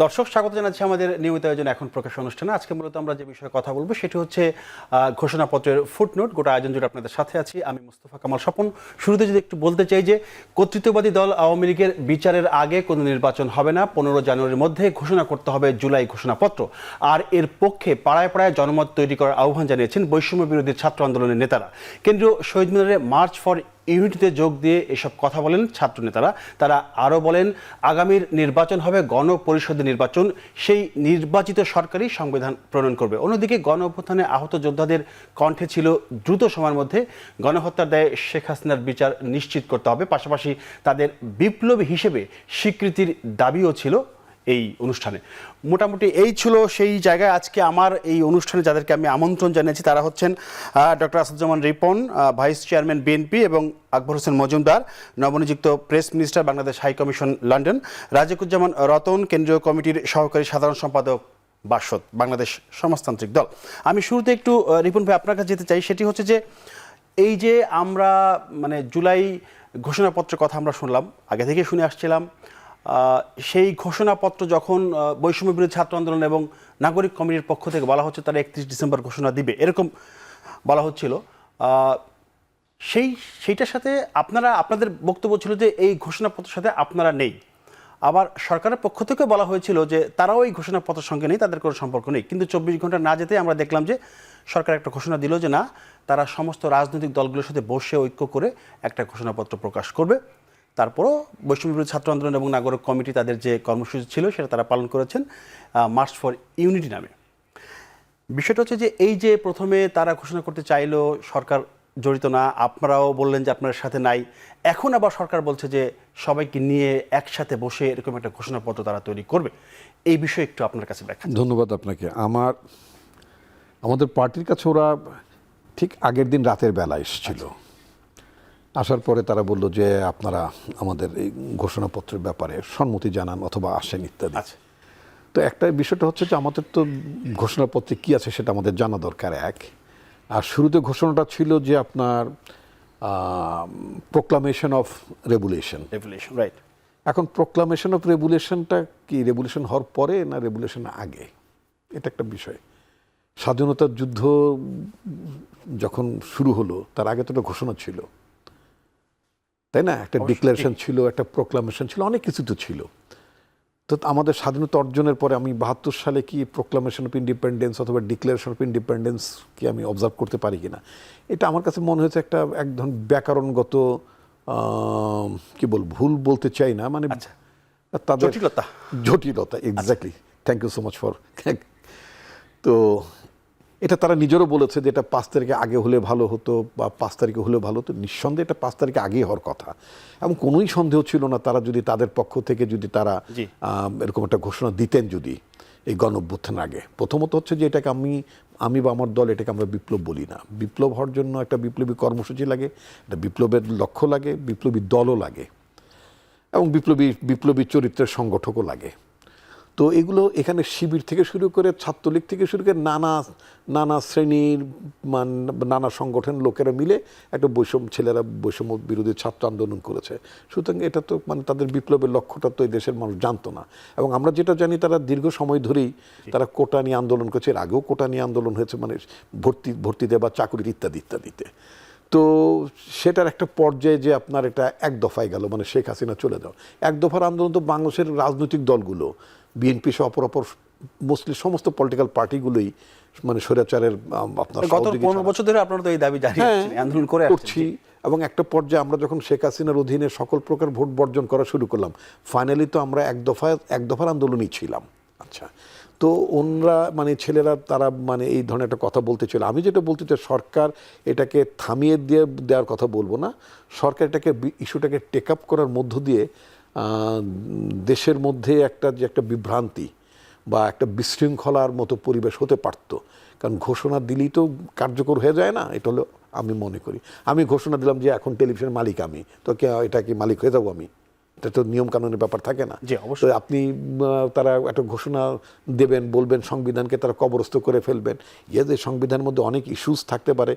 দর্শক স্বাগত জানাচ্ছি আমাদের নিয়মিত আয়োজন এখন প্রকাশ অনুষ্ঠানে। আজকে মূলত আমরা যে বিষয়ে কথা বলবো সেটি হচ্ছে ঘোষণাপত্রের ফুটনোট। গোটা আয়োজন জুড়ে আপনাদের সাথে আছি আমি মুস্তফা কামাল স্বপন। শুরুতে যদি একটু বলতে চাই যে কর্তৃত্ববাদী দল আওয়ামী লীগের বিচারের আগে কোনো নির্বাচন হবে না, 15 জানুয়ারির মধ্যে ঘোষণা করতে হবে জুলাই ঘোষণাপত্র। আর এর পক্ষে পাড়ায় পাড়ায় জনমত তৈরি করার আহ্বান জানিয়েছেন বৈষম্য বিরোধী ছাত্র আন্দোলনের নেতারা। কেন্দ্রীয় শহীদ মিনারে মার্চ ফর ইউনিটিতে যোগ দিয়ে এসব কথা বলেন ছাত্র নেতারা। তারা আরও বলেন, আগামীর নির্বাচন হবে গণপরিষদের নির্বাচন, সেই নির্বাচিত সরকারই সংবিধান প্রণয়ন করবে। অন্যদিকে গণ অভ্যুত্থানে আহত যোদ্ধাদের কণ্ঠে ছিল দ্রুত সময়ের মধ্যে গণহত্যার দায়ে শেখ হাসিনার বিচার নিশ্চিত করতে হবে, পাশাপাশি তাদের বিপ্লবী হিসেবে স্বীকৃতির দাবিও ছিল এই অনুষ্ঠানে। মোটামুটি এই ছিল সেই জায়গায়। আজকে আমার এই অনুষ্ঠানে যাদেরকে আমি আমন্ত্রণ জানিয়েছি তারা হচ্ছেন doctor Asaduzzaman Ripon, vice chairman BNP, এবং আকবর হোসেন মজুমদার, নবনিযুক্ত press minister, Bangladesh high commission London, Rajikuzzaman Ratan, কেন্দ্রীয় কমিটির সহকারী সাধারণ সম্পাদক, বাসদ, বাংলাদেশ সমাজতান্ত্রিক দল। আমি শুরুতে একটু রিপন ভাই আপনার কাছে যেতে চাই, সেটি হচ্ছে যে এই যে আমরা জুলাই ঘোষণাপত্রের কথা আমরা শুনলাম, আগে থেকে শুনে আসছিলাম, সেই ঘোষণাপত্র যখন বৈষম্য বিরোধী ছাত্র আন্দোলন এবং নাগরিক কমিটির পক্ষ থেকে বলা হচ্ছে তারা 31 ডিসেম্বর ঘোষণা দিবে, এরকম বলা হচ্ছিল, সেইটার সাথে আপনাদের বক্তব্য ছিল যে এই ঘোষণাপত্রের সাথে আপনারা নেই। আবার সরকারের পক্ষ থেকে বলা হয়েছিল যে তারাও এই ঘোষণাপত্রের সঙ্গে নেই, তাদের কোনো সম্পর্ক নেই। কিন্তু 24 ঘন্টা না যেতে আমরা দেখলাম যে সরকার একটা ঘোষণা দিল যে না, তারা সমস্ত রাজনৈতিক দলগুলোর সাথে বসে ঐক্য করে একটা ঘোষণাপত্র প্রকাশ করবে। তারপরও বৈষম্য বিরোধী ছাত্র আন্দোলন এবং নাগরিক কমিটি তাদের যে কর্মসূচি ছিল সেটা তারা পালন করেছেন মার্চ ফর ইউনিটি নামে। বিষয়টা হচ্ছে যে এই যে প্রথমে তারা ঘোষণা করতে চাইলো সরকার জড়িত না, আপনারাও বললেন যে আপনার সাথে নাই, এখন আবার সরকার বলছে যে সবাইকে নিয়ে একসাথে বসে এরকম একটা ঘোষণাপত্র তারা তৈরি করবে। এই বিষয়ে একটু আপনার কাছে ব্যাখ্যা। ধন্যবাদ আপনাকে। আমাদের পার্টির কাছে ওরা ঠিক আগের দিন রাতের বেলা এসেছিল। আসার পরে তারা বলল যে আপনারা আমাদের এই ঘোষণাপত্রের ব্যাপারে সম্মতি জানান অথবা আসেন ইত্যাদি। তো একটা বিষয়টা হচ্ছে যে আমাদের তো ঘোষণাপত্রে কি আছে সেটা আমাদের জানা দরকার এক। আর শুরুতে ঘোষণাটা ছিল যে আপনার প্রোক্লামেশন অফ রেগুলেশন, রাইট। এখন প্রোক্লামেশন অফ রেগুলেশনটা কি রেগুলেশন হওয়ার পরে না রেগুলেশন আগে, এটা একটা বিষয়। স্বাধীনতার যুদ্ধ যখন শুরু হলো তার আগে তো একটা ঘোষণা ছিল, তাই না? একটা ডিক্লারেশন ছিল, একটা প্রোক্লামেশন ছিল, অনেক কিছু তো ছিল। তো আমাদের স্বাধীনতা অর্জনের পরে আমি 72 সালে কি প্রোক্লামেশন অফ ইন্ডিপেন্ডেন্স অথবা ডিক্লারেশন অফ ইন্ডিপেন্ডেন্স কি আমি অবজার্ভ করতে পারি কিনা, এটা আমার কাছে মনে হয়েছে একটা একদম ব্যাকরণগত কি বল, ভুল বলতে চাই না, তাদের জটিলতা। Exactly, thank you so much for. তো এটা তারা নিজেরও বলেছে যে এটা 5 তারিখে আগে হলে ভালো হতো বা 5 তারিখে হলে ভালো হতো। নিঃসন্দেহে এটা 5 তারিখে আগেই হওয়ার কথা, এবং কোনোই সন্দেহ ছিল না তারা যদি তাদের পক্ষ থেকে যদি তারা এরকম একটা ঘোষণা দিতেন যদি এই গণ অভ্যুত্থান আগে। প্রথমত হচ্ছে যে এটাকে আমি বা আমার দল এটাকে আমরা বিপ্লব বলি না। বিপ্লব হওয়ার জন্য একটা বিপ্লবী কর্মসূচি লাগে, একটা বিপ্লবের লক্ষ্য লাগে, বিপ্লবী দলও লাগে, এবং বিপ্লবী চরিত্রের সংগঠকও লাগে। তো এগুলো এখানে শিবির থেকে শুরু করে ছাত্রলীগ থেকে শুরু করে নানা শ্রেণীর নানা সংগঠন লোকেরা মিলে একটা ছেলেরা বৈষম্য বিরোধী ছাত্র আন্দোলন করেছে। সুতরাং এটা তো তাদের বিপ্লবের লক্ষ্যটা তো এই দেশের মানুষ জানতো না। এবং আমরা যেটা জানি তারা দীর্ঘ সময় ধরেই তারা কোটা নিয়ে আন্দোলন করেছে, এর আগেও কোটা নিয়ে আন্দোলন হয়েছে, ভর্তিতে বা চাকরির ইত্যাদিতে। তো সেটার একটা পর্যায়ে যে আপনার এটা এক দফায় গেল, শেখ হাসিনা চলে যাও। এক দফার আন্দোলন তো বাংলাদেশের রাজনৈতিক দলগুলো, বিএনপি সহ অপর মোস্টলি সমস্ত পলিটিক্যাল পার্টিগুলোই স্বৈরাচারের আপনার গত 15 বছর ধরে আপনারা তো এই দাবি জানিয়ে আন্দোলন করে আসছেন। এবং একটা পর্যায়ে আমরা যখন শেখ হাসিনার অধীনে সকল প্রকার ভোট বর্জন করা শুরু করলাম, ফাইনালি তো আমরা এক দফার আন্দোলনই ছিলাম। আচ্ছা, তো ওনরা ছেলেরা তারা এই ধরনের একটা কথা বলতে ছিল। আমি যেটা বলতে চাই, সরকার এটাকে থামিয়ে দেওয়ার কথা বলবো না, সরকার এটাকে ইস্যুটাকে টেক আপ করার মধ্য দিয়ে দেশের মধ্যে একটা বিভ্রান্তি বা একটা বিশৃঙ্খলার মতো পরিবেশ হতে পারত। কারণ ঘোষণা দিলেই তো কার্যকর হয়ে যায় না, এটা হলো আমি মনে করি। আমি ঘোষণা দিলাম যে এখন টেলিভিশনের মালিক আমি, তো এটা কি মালিক হয়ে যাবো আমি? এটা তো নিয়ম কানুনের ব্যাপার থাকে না। জি, অবশ্যই। তো আপনি তারা একটা ঘোষণা দেবেন, বলবেন সংবিধানকে তারা কবরস্থ করে ফেলবেন। যে সংবিধানের মধ্যে অনেক ইস্যুস থাকতে পারে,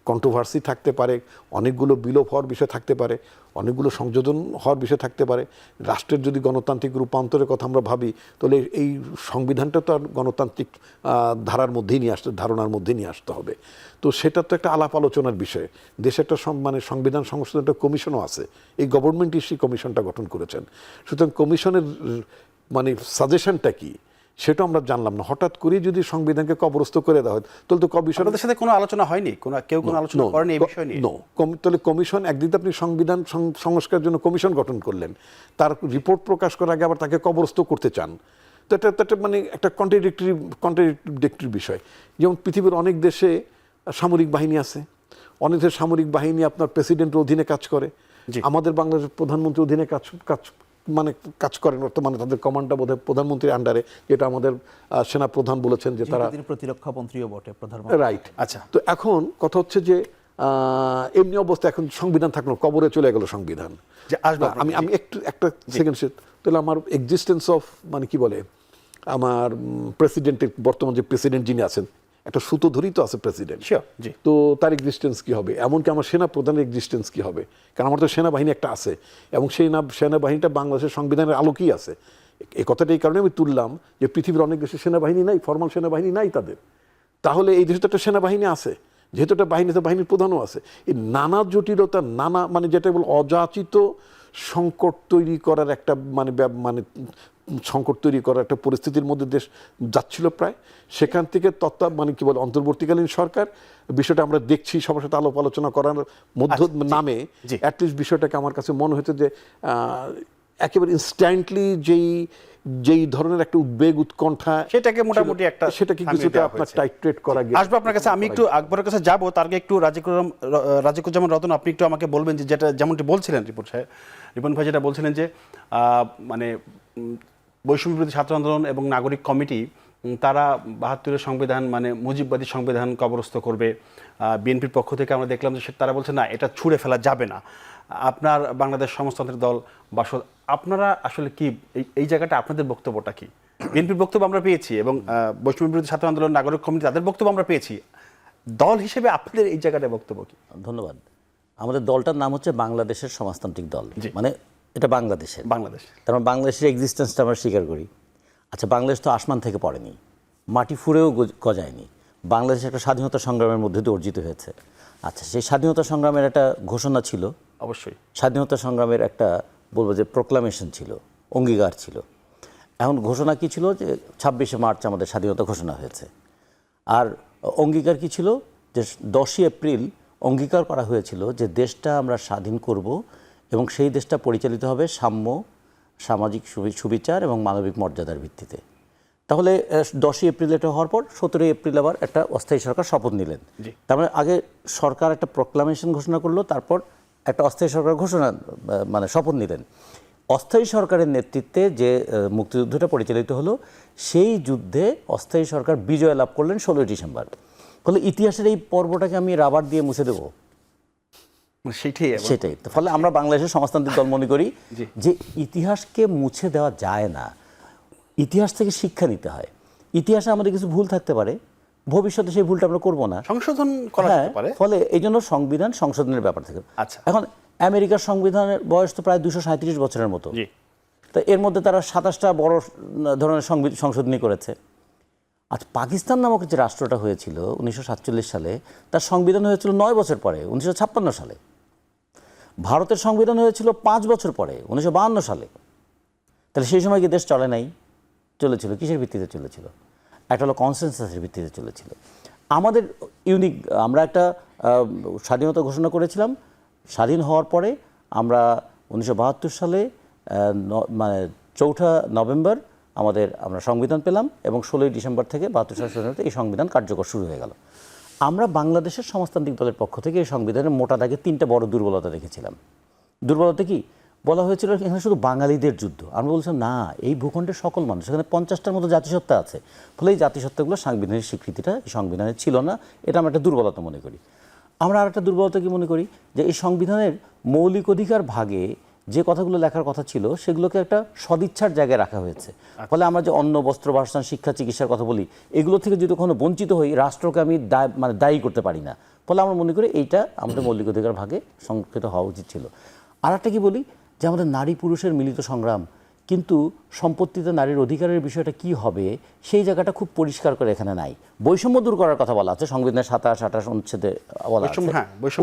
কন্ট্রোভার্সি থাকতে পারে, অনেকগুলো বিলোপ হওয়ার বিষয় থাকতে পারে, অনেকগুলো সংযোজন হওয়ার বিষয় থাকতে পারে। রাষ্ট্রের যদি গণতান্ত্রিক রূপান্তরের কথা আমরা ভাবি, তাহলে এই সংবিধানটা তো আর গণতান্ত্রিক ধারার মধ্যেই নিয়ে আসতে, ধারণার মধ্যে নিয়ে আসতে হবে। তো সেটা তো একটা আলাপ আলোচনার বিষয়। দেশে একটা মানে সংবিধান সংশোধন একটা কমিশনও আছে, এই গভর্নমেন্ট সেই কমিশনটা গঠন করেছেন। সুতরাং কমিশনের মানে সাজেশনটা কি সেটা আমরা জানলাম না। হঠাৎ করে যদি সংবিধানকে কবরস্থ করে দেওয়া হয়, তাহলে তো কমিশনের সাথে কোনো আলোচনা হয়নি, কেউ কোনো আলোচনা করেনি এই বিষয় নিয়ে। তাহলে কমিশন একদিন আপনি সংবিধান সংস্কারের জন্য কমিশন গঠন করলেন, তার রিপোর্ট প্রকাশ করার আগে আবার তাকে কবরস্থ করতে চান, তো এটা মানে একটা কন্ট্রাডিক্টরি বিষয়। যেমন পৃথিবীর অনেক দেশে সামরিক বাহিনী আছে, অনেক দেশের সামরিক বাহিনী আপনার প্রেসিডেন্টের অধীনে কাজ করে। আমাদের বাংলাদেশের প্রধানমন্ত্রী অধীনে কাজ করেন, মানে তাদের কমান্ডটা বোধহয় প্রধানমন্ত্রীর আন্ডারে, যেটা আমাদের সেনা প্রধান বলেছেন যে তারা প্রতিরক্ষা মন্ত্রীও বটে প্রধানমন্ত্রী। রাইট। আচ্ছা, তো এখন কথা হচ্ছে যে এমনি অবস্থা এখন সংবিধান থাকলো, কবরে চলে গেল সংবিধান। আমি একটু একটা সেকেন্ড, তাহলে আমার এক্সিস্টেন্স অফ মানে কি বলে, আমার প্রেসিডেন্টের বর্তমান যে প্রেসিডেন্ট যিনি আছেন, একটা সুতো ধরেই তো আছে প্রেসিডেন্ট, তো তার এক্সিস্টেন্স কি হবে? এমনকি আমার সেনা প্রধানের এক্সিস্টেন্স কি হবে? কারণ আমার তো সেনাবাহিনী একটা আছে, এবং সেই সেনাবাহিনীটা বাংলাদেশের সংবিধানের আলোকেই আছে। এই কথাটা এই কারণে আমি তুললাম যে পৃথিবীর অনেক দেশে সেনাবাহিনী নাই, ফর্মাল সেনাবাহিনী নাই তাদের। তাহলে এই দেশে তো একটা সেনাবাহিনী আছে, যেহেতু একটা বাহিনীতে বাহিনীর প্রধানও আছে। এই নানা জটিলতা, নানা মানে যেটা বল অযাচিত সংকট তৈরি করার একটা মানে সংকট তৈরি করার একটা পরিস্থিতির মধ্যে দেশ যাচ্ছিল প্রায়। সেখান থেকে মানে কি বলে অন্তর্বর্তীকালীন সরকার বিষয়টা আমরা দেখছি সবার সাথে আলাপ আলোচনা করার নামে অ্যাটলিস্ট বিষয়টাকে আমার কাছে মনে হচ্ছে যে একেবারে ইনস্ট্যান্টলি যেই ধরনের একটা উদ্বেগ উৎকণ্ঠা, সেটাকে মোটামুটি সেটাকে কিছুটা আপনার টাইট্রেট করা গেছে। আসবো আপনার কাছে, আমি একটু আকবরের কাছে যাবো, তার আগে একটু রাজিকুজ্জামান রতন আপনি একটু আমাকে বলবেন যে যেটা যেমনটি বলছিলেন রিপন ভাই যেটা বলছিলেন যে মানে বৈষম্য বিরোধী ছাত্র আন্দোলন এবং নাগরিক কমিটি তারা ৭২-এর সংবিধান মানে মুজিববাদী সংবিধান কবরস্থ করবে। বিএনপির পক্ষ থেকে আমরা দেখলাম যে তারা বলছে না, এটা ছুঁড়ে ফেলা যাবে না। আপনার বাংলাদেশ সমাজতান্ত্রিক দল বাসদ, আপনারা আসলে কি এই জায়গাটা আপনাদের বক্তব্যটা কি? বিএনপির বক্তব্য আমরা পেয়েছি এবং বৈষম্য বিরোধী ছাত্র আন্দোলন নাগরিক কমিটি তাদের বক্তব্য আমরা পেয়েছি। দল হিসেবে আপনাদের এই জায়গাটার বক্তব্য কি? ধন্যবাদ। আমাদের দলটার নাম হচ্ছে বাংলাদেশের সমাজতান্ত্রিক দল, মানে এটা বাংলাদেশ, তার মানে বাংলাদেশের এক্সিস্টেন্সটা আমরা স্বীকার করি। আচ্ছা, বাংলাদেশ তো আসমান থেকে পড়েনি, মাটি ফুঁড়েও গজায়নি। বাংলাদেশ একটা স্বাধীনতা সংগ্রামের মধ্যে দিয়ে অর্জিত হয়েছে। আচ্ছা, সেই স্বাধীনতা সংগ্রামের একটা ঘোষণা ছিল, অবশ্যই স্বাধীনতা সংগ্রামের একটা বলবো যে প্রোক্লামেশন ছিল, অঙ্গীকার ছিল। এখন ঘোষণা কি ছিল? যে ২৬শে মার্চ আমাদের স্বাধীনতা ঘোষণা হয়েছে। আর অঙ্গীকার কি ছিল? যে ১০ই এপ্রিল অঙ্গীকার করা হয়েছিল যে দেশটা আমরা স্বাধীন করব এবং সেই দেশটা পরিচালিত হবে সাম্য, সামাজিক সুবিচার এবং মানবিক মর্যাদার ভিত্তিতে। তাহলে ১০ই এপ্রিল এটা হওয়ার পর ১৭ই এপ্রিল আবার একটা অস্থায়ী সরকার শপথ নিলেন। তার মানে আগে সরকার একটা প্রোক্লামেশন ঘোষণা করলো, তারপর একটা অস্থায়ী সরকার ঘোষণা মানে শপথ নিলেন। অস্থায়ী সরকারের নেতৃত্বে যে মুক্তিযুদ্ধটা পরিচালিত হলো, সেই যুদ্ধে অস্থায়ী সরকার বিজয় লাভ করলেন ১৬ই ডিসেম্বর। ফলে ইতিহাসের এই পর্বটাকে আমি রাবার দিয়ে মুছে দেবো? সেটাই। ফলে আমরা বাংলাদেশের সমাজতান্ত্রিক দল মনে করি যে ইতিহাসকে মুছে দেওয়া যায় না, ইতিহাস থেকে শিক্ষা নিতে হয়। ইতিহাসে আমাদের কিছু ভুল থাকতে পারে, ভবিষ্যতে সেই ভুলটা আমরা করবো না, সংশোধন করা যেতে পারে। ফলে এই জন্য সংবিধান সংশোধনের ব্যাপার থেকে। আচ্ছা, এখন আমেরিকার সংবিধানের বয়স তো প্রায় ২৩৭ বছরের মতো, তো এর মধ্যে তারা ২৭টা বড় ধরনের সংশোধনী করেছে। আচ্ছা, পাকিস্তান নামক যে রাষ্ট্রটা হয়েছিল ১৯৪৭ সালে, তার সংবিধান হয়েছিল ৯ বছর পরে ১৯৫৬ সালে। ভারতের সংবিধান হয়েছিল ৫ বছর পরে ১৯৫২ সালে। তাহলে সেই সময় কি দেশ চলে নাই? চলেছিল। কিসের ভিত্তিতে চলেছিল? একটা হলো কনসেনসাসের ভিত্তিতে চলেছিল। আমাদের ইউনিক, আমরা একটা স্বাধীনতা ঘোষণা করেছিলাম। স্বাধীন হওয়ার পরে আমরা ১৯৭২ সালে মানে ৪ঠা নভেম্বর আমরা সংবিধান পেলাম এবং ১৬ই ডিসেম্বর থেকে ৭২ সালে এই সংবিধান কার্যকর শুরু হয়ে গেল। আমরা বাংলাদেশের সমাজতান্ত্রিক দলের পক্ষ থেকে এই সংবিধানের মোটা দাগে ৩টা বড় দুর্বলতা দেখেছিলাম। দুর্বলতা কি? বলা হয়েছিল এখানে শুধু বাঙালিদের যুদ্ধ। আমরা বলছিলাম না, এই ভূখণ্ডের সকল মানুষ, এখানে ৫০টার মতো জাতিসত্তা আছে। ফলে এই জাতিসত্তাগুলো সাংবিধানিক স্বীকৃতিটা এই সংবিধানে ছিল না, এটা আমরা একটা দুর্বলতা মনে করি। আমরা আরেকটা দুর্বলতা কি মনে করি? যে এই সংবিধানের মৌলিক অধিকার ভাগে যে কথাগুলো লেখার কথা ছিল সেগুলোকে একটা সদিচ্ছার জায়গায় রাখা হয়েছে। ফলে আমরা যে অন্ন, বস্ত্র, বাসস্থান, শিক্ষা, চিকিৎসার কথা বলি, এগুলো থেকে যদি কখনো বঞ্চিত হই, রাষ্ট্রকে আমি দায়ী করতে পারি না। ফলে আমরা মনে করি এইটা আমাদের মৌলিক অধিকার ভাগে সংরক্ষিত হওয়া উচিত ছিল। আর একটা কি বলি, যে আমাদের নারী পুরুষের মিলিত সংগ্রাম, কিন্তু সম্পত্তিতে নারীর অধিকারের বিষয়টা কি হবে সেই জায়গাটা খুব পরিষ্কার করে এখানে নাই। বৈষম্য দূর করার কথা বলা আছে সংবিধানের 27-28 অনুচ্ছেদে বলা আছে,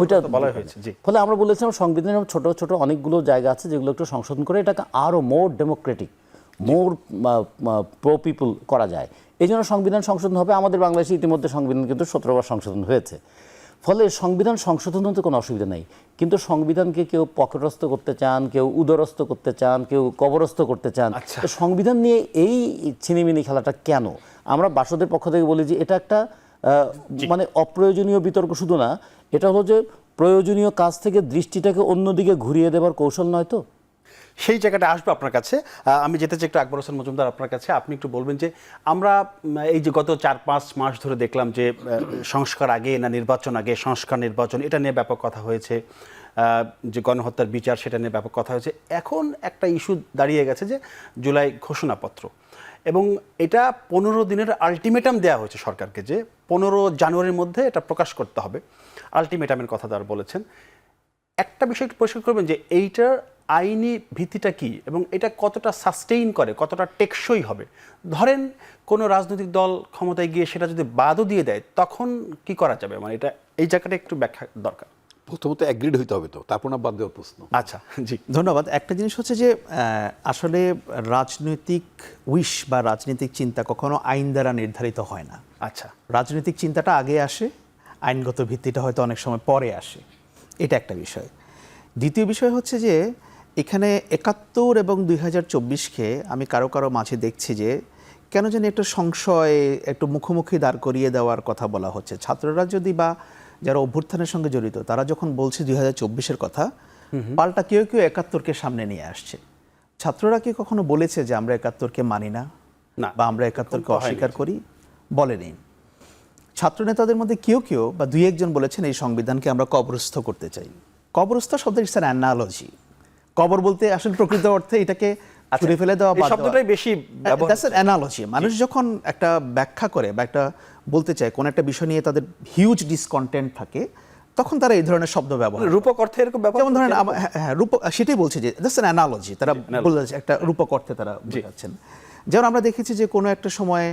ওইটা বলা হয়েছে। ফলে আমরা বলেছিলাম সংবিধানের ছোট ছোট অনেকগুলো জায়গা আছে যেগুলো একটু সংশোধন করে এটাকে আরও মোর ডেমোক্রেটিক, মোর প্রো পিপুল করা যায়। এই জন্য সংবিধান সংশোধন হবে। আমাদের বাংলাদেশে ইতিমধ্যে সংবিধান কিন্তু 17 বার সংশোধন হয়েছে। ফলে সংবিধান সংশোধন হতে কোনো অসুবিধা নেই, কিন্তু সংবিধানকে কেউ পকেটস্থ করতে চান, কেউ উদরস্থ করতে চান, কেউ কবরস্থ করতে চান। তো সংবিধান নিয়ে এই ছিনিমিনি খেলাটা কেন? আমরা বাসদের পক্ষ থেকে বলি যে এটা একটা মানে অপ্রয়োজনীয় বিতর্ক শুধু না, এটা হলো যে প্রয়োজনীয় কাজ থেকে দৃষ্টিটাকে অন্যদিকে ঘুরিয়ে দেবার কৌশল নয় তো? সেই জায়গাটা আসবো আপনার কাছে। আমি যেতে চাই একটু আকবর হোসেন মজুমদার আপনার কাছে। আপনি একটু বলবেন যে আমরা এই যে গত 4-5 মাস ধরে দেখলাম যে সংস্কার আগে না নির্বাচন আগে, সংস্কার নির্বাচন এটা নিয়ে ব্যাপক কথা হয়েছে, যে গণহত্যার বিচার সেটা নিয়ে ব্যাপক কথা হয়েছে। এখন একটা ইস্যু দাঁড়িয়ে গেছে যে জুলাই ঘোষণাপত্র, এবং এটা 15 দিনের আলটিমেটাম দেওয়া হয়েছে সরকারকে যে 15 জানুয়ারির মধ্যে এটা প্রকাশ করতে হবে। আলটিমেটামের কথা তারা বলেছেন। একটা বিষয় একটু পরিষ্কার করবেন যে এইটার আইনি ভিত্তিটা কি এবং এটা কতটা সাস্টেইন করে, কতটা টেকসই হবে। ধরেন কোনো রাজনৈতিক দল ক্ষমতায় গিয়ে সেটা যদি বাদও দিয়ে দেয় তখন কি করা যাবে, মানে এটা এই জায়গাটা একটু ব্যাখ্যা দরকার। প্রথমত অ্যাগ্রিড হইতে হবে তো, তারপর না বাদ দেওয়ার প্রশ্ন। আচ্ছা, জি ধন্যবাদ। একটা জিনিস হচ্ছে যে আসলে রাজনৈতিক উইশ বা রাজনৈতিক চিন্তা কখনো আইন দ্বারা নির্ধারিত হয় না। আচ্ছা, রাজনৈতিক চিন্তাটা আগে আসে, আইনগত ভিত্তিটা হয়তো অনেক সময় পরে আসে, এটা একটা বিষয়। দ্বিতীয় বিষয় হচ্ছে যে এখানে 71 এবং 2024কে আমি কারো কারো মাঝে দেখছি যে কেন যেন একটা সংশয়, একটু মুখোমুখি দাঁড় করিয়ে দেওয়ার কথা বলা হচ্ছে। ছাত্ররা যদি বা যারা অভ্যুত্থানের সঙ্গে জড়িত তারা যখন বলছে 2024-এর কথা, পাল্টা কেউ কেউ 71কে সামনে নিয়ে আসছে। ছাত্ররা কি কখনো বলেছে যে আমরা 71কে মানি না বা আমরা 71কে অস্বীকার করি? বলেনি। ছাত্রনেতাদের মধ্যে কেউ কেউ বা দুই একজন বলেছেন এই সংবিধানকে আমরা কবরস্থ করতে চাই। কবরস্থ শব্দ ইটস অ্যান অ্যানালজি। কবর বলতে আসলে প্রকৃত অর্থে এটাকে ছুঁড়ে ফেলে দেওয়া, এই শব্দটাই বেশি ব্যবহার। That's an analogy. মানুষ যখন একটা ব্যাখ্যা করে বা একটা বলতে চায় কোন একটা বিষয় নিয়ে তাদের হিউজ ডিসকন্টেন্ট থাকে, তখন তারা এই ধরনের শব্দ ব্যবহার করে। রূপক অর্থে এরকম ব্যবহার, যেমন ধরেন রূপক, সেটাই বলছে যে দ্যাটস অ্যান অ্যানালজি, তারা বলছে একটা রূপক অর্থে তারা বোঝাচ্ছেন। যেমন আমরা দেখেছি যে কোনো একটা সময়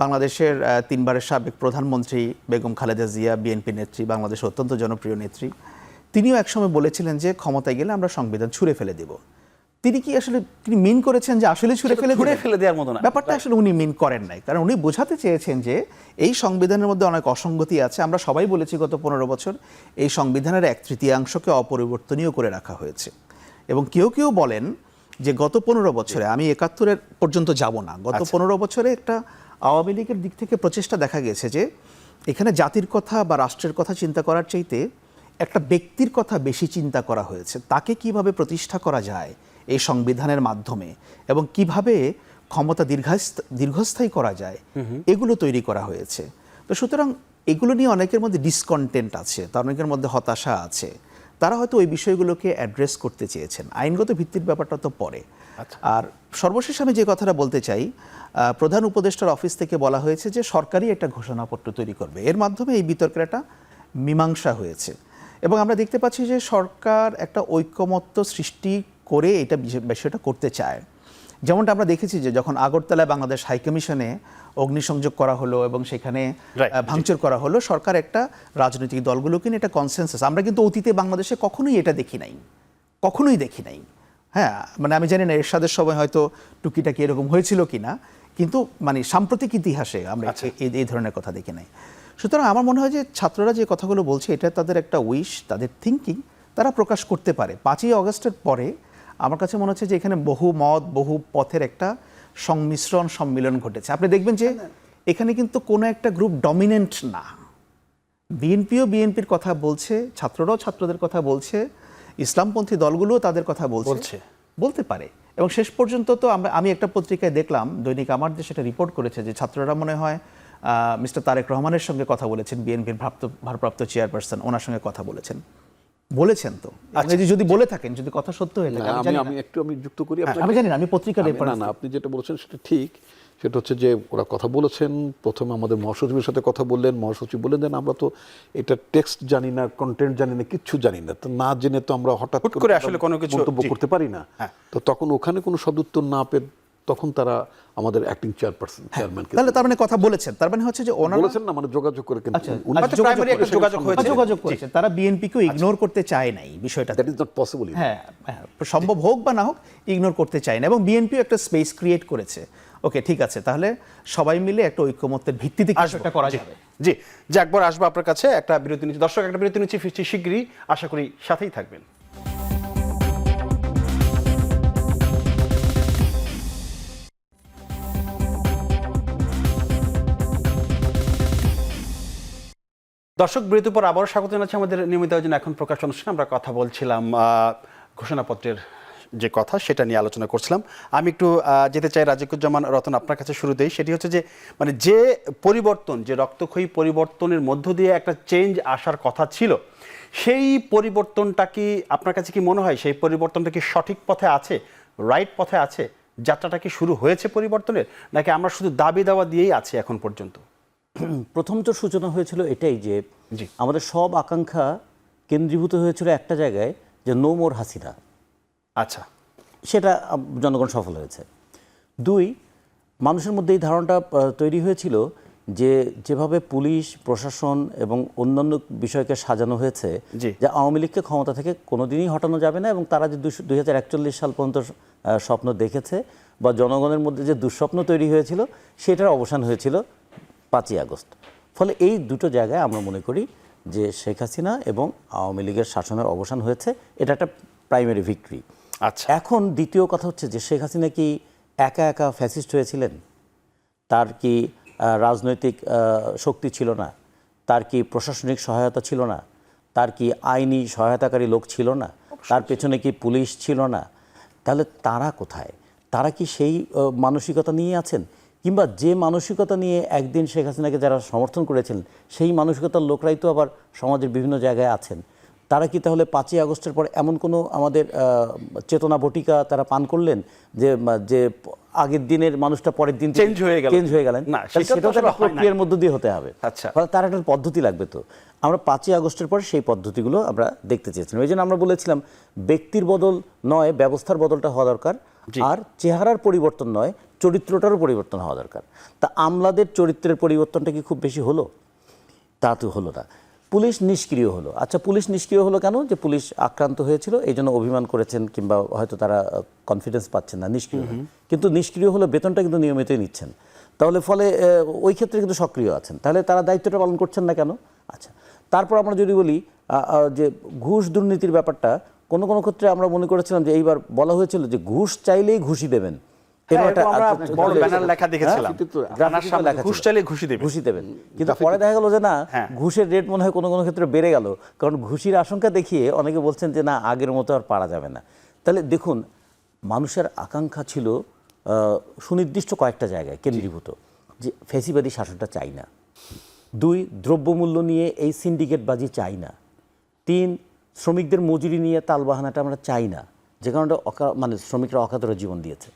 বাংলাদেশের 3 বারের সাবেক প্রধানমন্ত্রী বেগম খালেদা জিয়া, বিএনপি নেত্রী, বাংলাদেশের অত্যন্ত জনপ্রিয় নেত্রী, তিনিও একসময় বলেছিলেন যে ক্ষমতায় গেলে আমরা সংবিধান ছুঁড়ে ফেলে দেব। তিনি কি আসলে তিনি মিন করেছেন যে আসলে ছুঁড়ে ফেলে দেওয়ার মতো না? ব্যাপারটা আসলে উনি মিন করেন নাই, কারণ উনি বোঝাতে চেয়েছেন যে এই সংবিধানের মধ্যে অনেক অসঙ্গতি আছে। আমরা সবাই বলেছি গত 15 বছর এই সংবিধানের 1/3 অপরিবর্তনীয় করে রাখা হয়েছে। এবং কেউ কেউ বলেন যে গত 15 বছরে, আমি 71-এর পর্যন্ত যাব না, গত 15 বছরে একটা আওয়ামী লীগের দিক থেকে প্রচেষ্টা দেখা গেছে যে এখানে জাতির কথা বা রাষ্ট্রের কথা চিন্তা করার চাইতে একটা ব্যক্তির কথা বেশি চিন্তা করা হয়েছে। তাকে কিভাবে প্রতিষ্ঠা করা যায় এই সংবিধানের মাধ্যমে এবং কিভাবে ক্ষমতা দীর্ঘস্থায়ী করা যায়, এগুলো তৈরি করা হয়েছে। তো সুতরাং এগুলো নিয়ে অনেকের মধ্যে ডিসকন্টেন্ট আছে, তার অনেকের মধ্যে হতাশা আছে। তারা হয়তো ওই বিষয়গুলোকে অ্যাড্রেস করতে চেয়েছেন। আইনগত ভিত্তির ব্যাপারটা তো পরে। আর সর্বশেষ আমি যে কথাটা বলতে চাই, প্রধান উপদেষ্টার অফিস থেকে বলা হয়েছে যে সরকারই একটা ঘোষণাপত্র তৈরি করবে। এর মাধ্যমে এই বিতর্কের একটা মীমাংসা হয়েছে এবং আমরা দেখতে পাচ্ছি যে সরকার একটা ঐকমত্য সৃষ্টি করে এটা বিষয়টা করতে চায়। যেমনটা আমরা দেখেছি যে যখন আগরতলায় বাংলাদেশ হাইকমিশনে অগ্নিসংযোগ করা হলো এবং সেখানে ভাঙচুর করা হলো, সরকার একটা রাজনৈতিক দলগুলোকে নিয়ে একটা কনসেনসাস, আমরা কিন্তু অতীতে বাংলাদেশে কখনোই এটা দেখি নাই। হ্যাঁ, মানে আমি জানি না এরশাদের সময় হয়তো টুকিটাকি এরকম হয়েছিল কিনা, কিন্তু মানে সাম্প্রতিক ইতিহাসে আমরা এই ধরনের কথা দেখি নাই। সুতরাং আমার মনে হয় যে ছাত্ররা যে কথাগুলো বলছে এটা তাদের একটা উইশ, তাদের থিঙ্কিং, তারা প্রকাশ করতে পারে। 5ই আগস্টের পরে আমার কাছে মনে হচ্ছে যে এখানে বহু মত, বহু পথের একটা সংমিশ্রণ, সম্মিলন ঘটেছে। আপনি দেখবেন যে এখানে কিন্তু কোনো একটা গ্রুপ ডমিনেন্ট না। বিএনপিও বিএনপির কথা বলছে, ছাত্ররাও ছাত্রদের কথা বলছে, ইসলামপন্থী দলগুলোও তাদের কথা বলতে পারে। এবং শেষ পর্যন্ত তো আমি একটা পত্রিকায় দেখলাম, দৈনিক আমার দেশ সেটা রিপোর্ট করেছে যে ছাত্ররা মনে হয় মিস্টার তারেক রহমানের সঙ্গে কথা বলেছেন, বিএনপির ভারপ্রাপ্ত চেয়ারপারসন, ওনার সঙ্গে কথা বলেছেন। বলেছেন তো, যদি বলে থাকেন, যদি কথা সত্য হয়ে থাকে, আমি জানি না। আমি যুক্ত করি আমি জানি না, আমি পত্রিকার না আপনি যেটা বলেছেন সেটা ঠিক। সেটা হচ্ছে যে ওরা কথা বলেছেন, প্রথমে আমাদের মহাসচিবের সাথে কথা বললেন, মহাসচিব বললেন দেন আমরা তো এটা টেক্সট জানি না, কন্টেন্ট জানি না, কিচ্ছু জানি না, তো না জেনে তো আমরা হঠাৎ করে আসলে কোনো কিছু মন্তব্য করতে পারি না। তো তখন ওখানে কোনো সদুত্তর না পেয়ে তখন তারা আমাদের অ্যাক্টিং চেয়ারম্যানকে তার মানে কথা বলেছেন, তার মানে হচ্ছে যে ওনারা বলেছেন না, মানে যোগাযোগ করে, কিন্তু যোগাযোগ করেছেন, তারা বিএনপিকে ইগনোর করতে চায় নাই বিষয়টা। That is not possible. হ্যাঁ, সম্ভব হোক বা না হোক, ইগনোর করতে চায় না, এবং বিএনপিও একটা স্পেস ক্রিয়েট করেছে। ওকে, ঠিক আছে, তাহলে সবাই মিলে একটা ঐকমত্যের ভিত্তিতে কিছু একটা করা যাবে। জি, একবার আসবো আপনার কাছে, একটা বিরতি নিচ্ছি দর্শক, একটা বিরতি নিচ্ছি, ফিরছি শীঘ্রই, আশা করি সাথেই থাকবেন। দর্শক, বিরতির পর আবারও স্বাগত জানাচ্ছি আমাদের নিয়মিত আয়োজন এখন প্রকাশ অনুষ্ঠানে। আমরা কথা বলছিলাম ঘোষণাপত্রের যে কথা, সেটা নিয়ে আলোচনা করছিলাম। আমি একটু যেতে চাই রাজিকুজ্জামান রতন, আপনার কাছে শুরুতেই। সেটি হচ্ছে যে মানে যে পরিবর্তন, যে রক্তক্ষয়ী পরিবর্তনের মধ্য দিয়ে একটা চেঞ্জ আসার কথা ছিল, সেই পরিবর্তনটা কি আপনার কাছে কি মনে হয় সেই পরিবর্তনটা কি সঠিক পথে আছে, রাইট পথে আছে? যাত্রাটা কি শুরু হয়েছে পরিবর্তনের, নাকি আমরা শুধু দাবি দাওয়া দিয়েই আছি এখন পর্যন্ত? প্রথম তো সূচনা হয়েছিল এটাই যে আমাদের সব আকাঙ্ক্ষা কেন্দ্রীভূত হয়েছিল একটা জায়গায়, যে নো মোর হাসিনা। আচ্ছা, সেটা জনগণ সফল হয়েছে। দুই, মানুষের মধ্যে এই ধারণাটা তৈরি হয়েছিল যে যেভাবে পুলিশ প্রশাসন এবং অন্যান্য বিষয়কে সাজানো হয়েছে, যে আওয়ামী লীগকে ক্ষমতা থেকে কোনোদিনই হটানো যাবে না, এবং তারা যে 2041 সাল পর্যন্ত স্বপ্ন দেখেছে বা জনগণের মধ্যে যে দুঃস্বপ্ন তৈরি হয়েছিল, সেটার অবসান হয়েছিল 5ই আগস্ট। ফলে এই দুটো জায়গায় আমরা মনে করি যে শেখ হাসিনা এবং আওয়ামী লীগের শাসনের অবসান হয়েছে, এটা একটা প্রাইমারি ভিক্টরি। আচ্ছা, এখন দ্বিতীয় কথা হচ্ছে যে শেখ হাসিনা কি একা একা ফ্যাসিস্ট হয়েছিলেন? তার কি রাজনৈতিক শক্তি ছিল না? তার কি প্রশাসনিক সহায়তা ছিল না? তার কি আইনি সহায়তাকারী লোক ছিল না? তার পেছনে কি পুলিশ ছিল না? তাহলে তারা কোথায়? তারা কি সেই মানসিকতা নিয়ে আছেন? কিংবা যে মানসিকতা নিয়ে একদিন শেখ হাসিনাকে যারা সমর্থন করেছিলেন, সেই মানসিকতার লোকরাই তো আবার সমাজের বিভিন্ন জায়গায় আছেন। তারা কি তাহলে 5ই আগস্টের পর এমন কোনো আমাদের চেতনা বটিকা তারা পান করলেন যে যে আগের দিনের মানুষটা পরের দিন চেঞ্জ হয়ে গেলেন? না, সেটা তো একটা প্রক্রিয়ার মধ্য দিয়ে হতে হবে। আচ্ছা, ফলে তার একটা পদ্ধতি লাগবে। তো আমরা 5ই আগস্টের পরে সেই পদ্ধতিগুলো আমরা দেখতে চেয়েছিলাম। এই জন্য আমরা বলেছিলাম ব্যক্তির বদল নয়, ব্যবস্থার বদলটা হওয়া দরকার, আর চেহারার পরিবর্তন নয়, চরিত্রটারও পরিবর্তন হওয়া দরকার। তা আমলাদের চরিত্রের পরিবর্তনটা কি খুব বেশি হলো? তা তো হলো না। পুলিশ নিষ্ক্রিয় হলো। আচ্ছা, পুলিশ নিষ্ক্রিয় হলো কেন? যে পুলিশ আক্রান্ত হয়েছিল, এই জন্য অভিমান করেছেন, কিংবা হয়তো তারা কনফিডেন্স পাচ্ছেন না, নিষ্ক্রিয়। কিন্তু নিষ্ক্রিয় হলে বেতনটা কিন্তু নিয়মিতই নিচ্ছেন, তাহলে ফলে ওই ক্ষেত্রে কিন্তু সক্রিয় আছেন। তাহলে তারা দায়িত্বটা পালন করছেন না কেন? আচ্ছা, তারপর আমরা যদি বলি যে ঘুষ দুর্নীতির ব্যাপারটা, কোনো কোনো ক্ষেত্রে আমরা মনে করেছিলাম যে এইবার বলা হয়েছিল যে ঘুষ চাইলেই ঘুষি দেবেন, ঘুষি দেবেন। কিন্তু পরে দেখা গেল যে না, ঘুষের রেট মনে হয় কোনো কোনো ক্ষেত্রে বেড়ে গেল, কারণ ঘুষির আশঙ্কা দেখিয়ে অনেকে বলছেন যে না, আগের মতো আর পারা যাবে না। তাহলে দেখুন, মানুষের আকাঙ্ক্ষা ছিল সুনির্দিষ্ট কয়েকটা জায়গায় কেন্দ্রীভূত, যে ফ্যাসিবাদী শাসনটা চাই না। 2, দ্রব্যমূল্য নিয়ে এই সিন্ডিকেটবাজি চাই না। 3, শ্রমিকদের মজুরি নিয়ে তালবাহানাটা আমরা চাই না, যে কারণে মানে শ্রমিকরা অকাতরে জীবন দিয়েছে।